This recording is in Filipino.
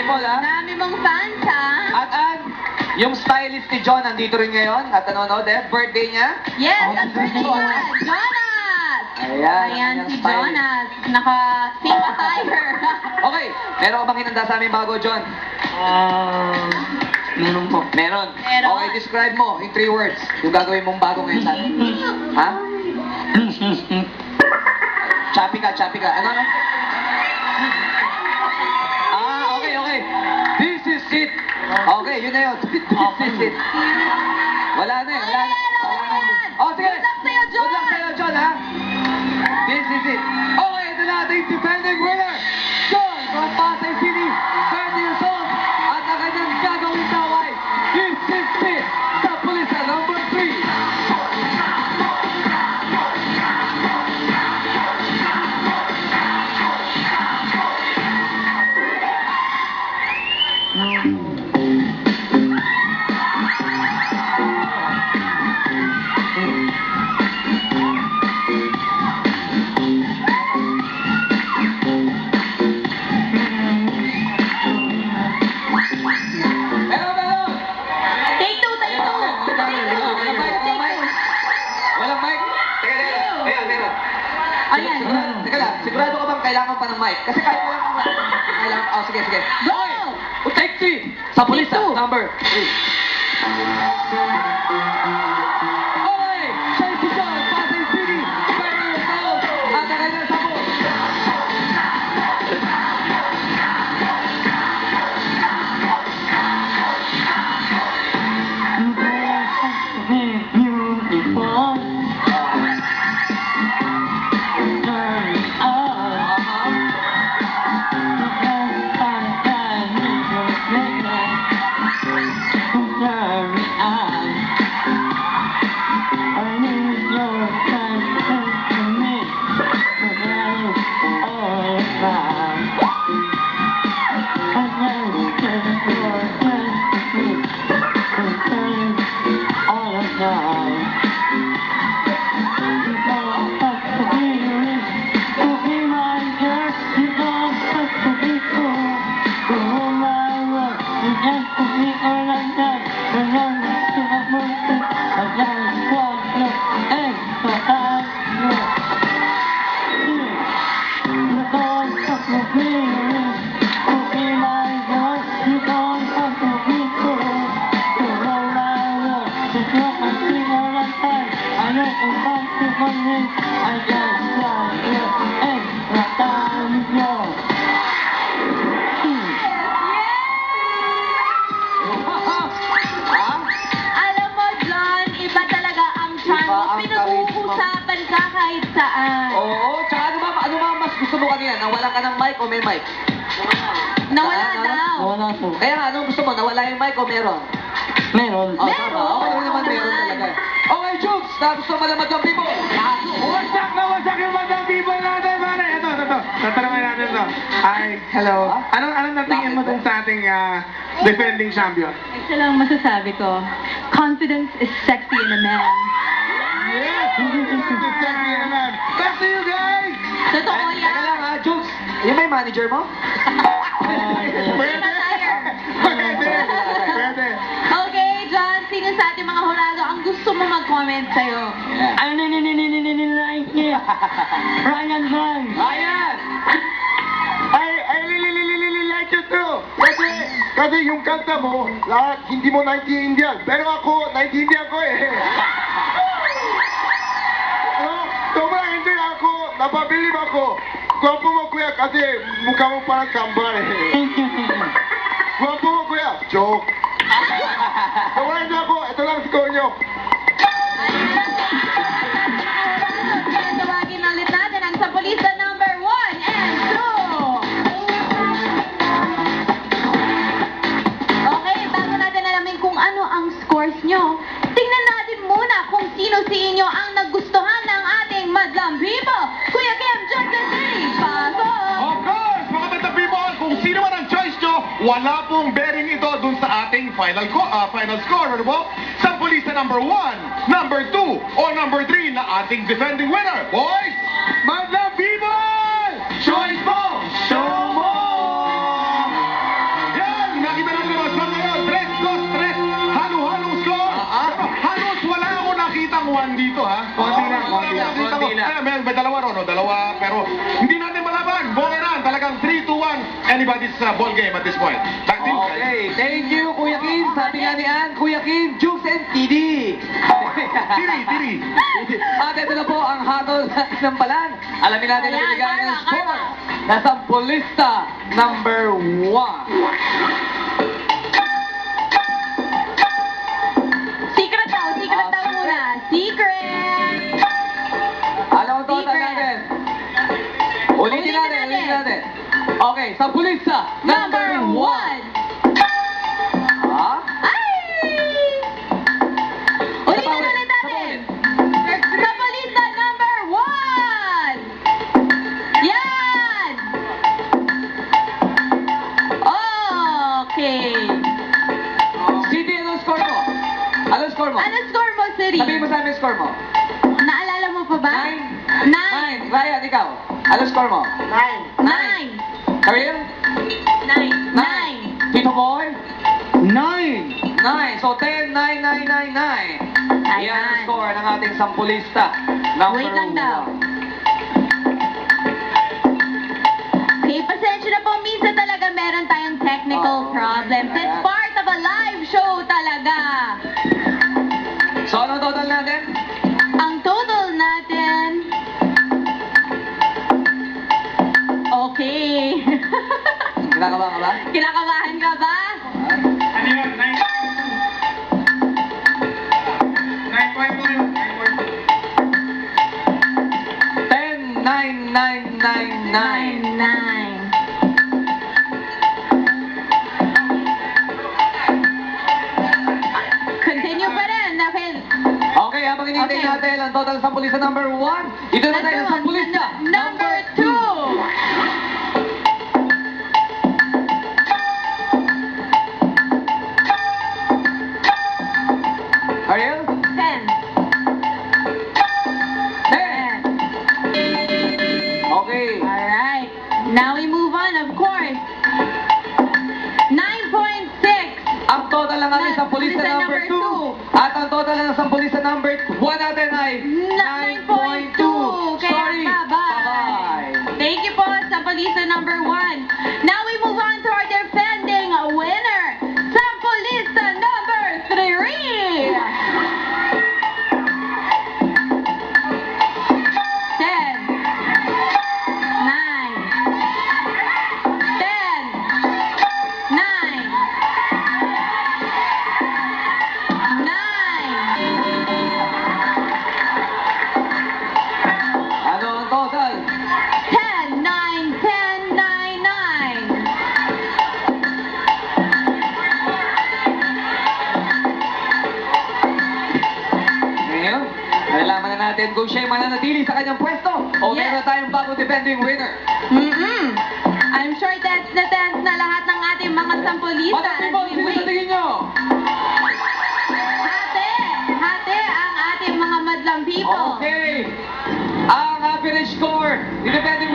people, ha? Dami mong fans, ha? At yung stylist ni John nandito rin ngayon at nanonood birthday niya. Yes, Oh, ang birthday John. niya, Jonas! Ayan, Ayan ang si stylist. Jonas. Naka-pink attire. Okay, meron ka bang hinanda sa amin bago, John? Meron po. Meron. Meron. Okay, describe mo in 3 words yung gagawin mong bago ngayon sa atin. Ha? Choppy ka. Ano? Okay. This is it. Okay, yun na yun. This is it. Wala na. Oh, sige. Good luck sa'yo, John. Good luck sa'yo, John, ha? This is it. Okay, ito na ating defending winner. John from Pasay City, 30 years old. At ang kanyang gagawin taway. This is it. Sa pulisa number 3. Meron! Take two. Walang mic? Teka. Ayan, meron. Ayan. Teka lang, sigurado ka bang kailangan pa ng mic? Kasi kahit walang mic, kailangan... Oh, sige. Go! Take 3. Sa pulisa, Take 2. number 3. Okay, siya si John, Pasay City, 20 years old. At ang kanyang sabon. Alam mo, John, iba talaga ang charm Iba mo. ang Pinag-uusapan ka kahit saan. Oo, tsaka ano ba mas gusto mo kanina? Nawalan ka ng mic o may mic? Nawala Ah, daw. Wala po. Kaya nga, anong gusto mo? Nawala yung mic o meron? Meron. Oh, Meron. tama. Okay Oo naman, meron naman. talaga. Okay, Jukes, tapos naman ang Madlang People. Wasak yung Madlang People natin, pare. Ito. Tatanungin natin ito. Hi, hello. Anong natingin mo dun sa ating defending champion? Ito lang masasabi ko. Confidence is sexy in a man. Yes! Back to you guys! Totoo Teka yan. lang ha, Jukes. Yung may manager mo? Pwede! Pwede! Okay, John, sino sa ating mga hurado ang gusto mo mag-comment sa'yo? Like it. Ryan Van. Ayan! I really like you too! Kasi yung kanta mo, lahat hindi mo naintindihan. Pero ako, naintindihan ko eh. Sobrang hindi ako, napabilib ako. Gwapo mo kuya kasi mukha mo parang kambal eh. Gwapo mo kuya, joke. Sobrang hindi ako, ito lang score nyo. Kaya tawagin ulit natin ang Sapolista number 1 and 2. Okay, bago natin alamin kung ano ang scores nyo, tingnan natin muna kung sino sa inyo ang nagustuhan ng ating Madlang People. Kuya Kim, John Dante, pasok! Of course, mga Madlang People, kung sino man ang choice nyo, wala pong bearing ito dun sa ating final score. Ano po? Sampulista number 1, number 2, o number 3 na ating defending winner. Boys, Madlang People! Choice mo! Show mo! Yeah! may dalawa ron, no? Dalawa, pero hindi natin malaban. Bokeran, talagang 3-2-1. Anybody's ball game at this point. Back to you, guys. Okay, thank you, Kuya Kim. Sabi nga ni Ann, Kuya Kim, Jukes and TD. Tiri. At ito na po ang hatol ng balan. Alamin natin ang Ayan, binigay ng Carla, score. Carla. Nasa pulista number 1. Secret daw muna. Secret! Alam mo total Secret. natin. Ulitin natin. Okay, sa pulista Number 1! Ha? Ay! Ulitin natin. Sa palista number 1! Yan! Okay. City, ano score mo? Ano score mo? Ano score mo, Siri? Sabihin mo sa amin score mo. Naalala mo pa ba? 9. 9. Ryan, ikaw. Ano score mo? 9. Karil? 9. Tito Boy? 9. 9. So 10, 9, 9, 9, 9. Yan ang Ayan. score ng ating sampulista. Number Wait lang daw. 1. Okay, pasensya na po. Minsan talaga meron tayong technical problems. It's part of a live show talaga. So anong total natin? Ang total natin... Okay. Kinakabahan ka ba? Kinakabahan ka ba? Ano yun? 9.2 yun. 10, 9, 9, 9, 9. 9. Continue pa rin. Dahil Okay, habang hinihintay Okay. natin ang total sampulista number 1, ito na tayo ang sampulista number 2. Ariel? 10. 10. Okay. Alright. Now we move on, of course. 9.6. Ang total ng ating sampulista Sampulista number number 2 at ang total ng sampulista number 1 natin ay 9.2. Kaya Sorry. bye-bye. Thank you po sa Polisa number 1. Now we move on to our defending winner, Sampolista number 3. 10. 9. 10. 9. 9. Ano ang total? 10, 9, 10, 9, 9. Ngayon, nalaman na natin kung siya'y mananatili sa kanyang pwesto o Yes. meron na tayong bagong defending winner. I'm sure that's na tense na lahat ng ating mga sampolista. Madam People, as we sino sa wait. tingin nyo? Hati ang ating mga madlang people. Okay. Ang average score ni defending